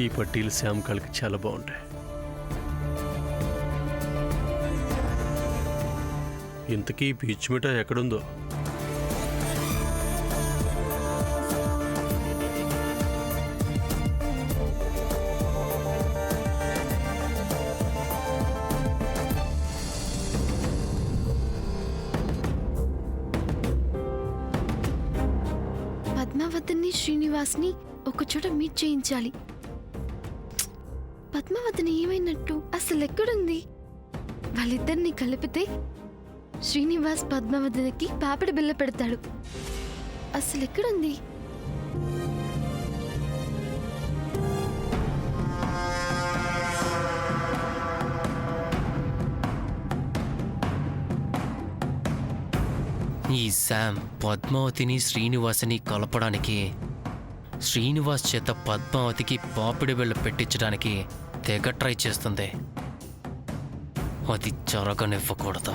ఈ పట్టీలు శ్యామ్ కళ్ళకి చాలా బాగుంటాయి. ఇంతకీ పీచు మిఠాయి ఎక్కడుందో? పద్మావతిని శ్రీనివాస్ని ఒకచోట మీట్ చేయించాలి. పద్మావతిని ఏమైనట్టు? అసలు ఎక్కడుంది? వాళ్ళిద్దరిని కలిపితే శ్రీనివాస్ పద్మావతికి పాపిడి బిల్ల పెడతాడు. అసలు ఎక్కడుంది? ఈ శామ్ పద్మావతిని శ్రీనివాస్ని కలపడానికి, శ్రీనివాస్ చేత పద్మావతికి పాపిడి బిళ్ళ పెట్టించడానికి తెగ ట్రై చేస్తుంది. అది జరగనివ్వకూడదు.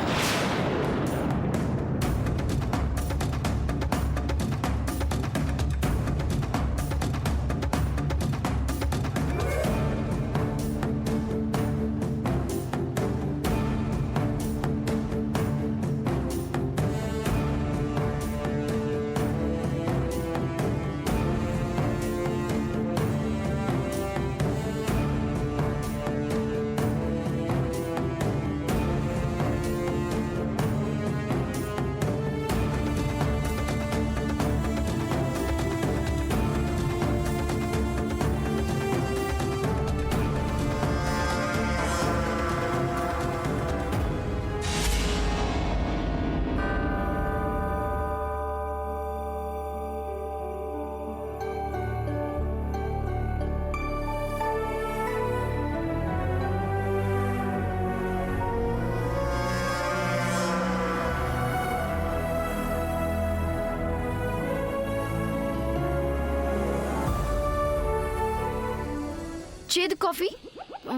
చేదు కాఫీ.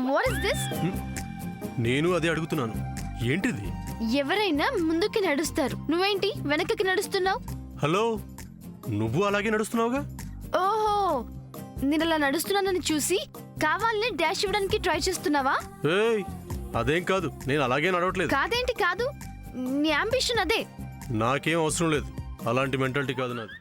What is this? నేను అదే అడుగుతున్నాను. ఏంటిది? ఎవరైనా ముందుకి నడుస్తారు, నువ్వేంటి వెనకకి నడుస్తున్నావు? హలో, నువ్వు అలాగే నడుస్తున్నావుగా? ఓహో, నేను అలా నడుస్తున్నానని చూసి కావాలని డాష్ ఇవ్వడానికి ట్రై చేస్తున్నావా? ఏయ్, అదేం కాదు, నేను అలాగే నడవట్లేదు. కాదేంటి కాదు, నీ అంబిషన్ అదే. నాకేం అవసరం లేదు, అలాంటి మెంటాలిటీ కాదు నాది.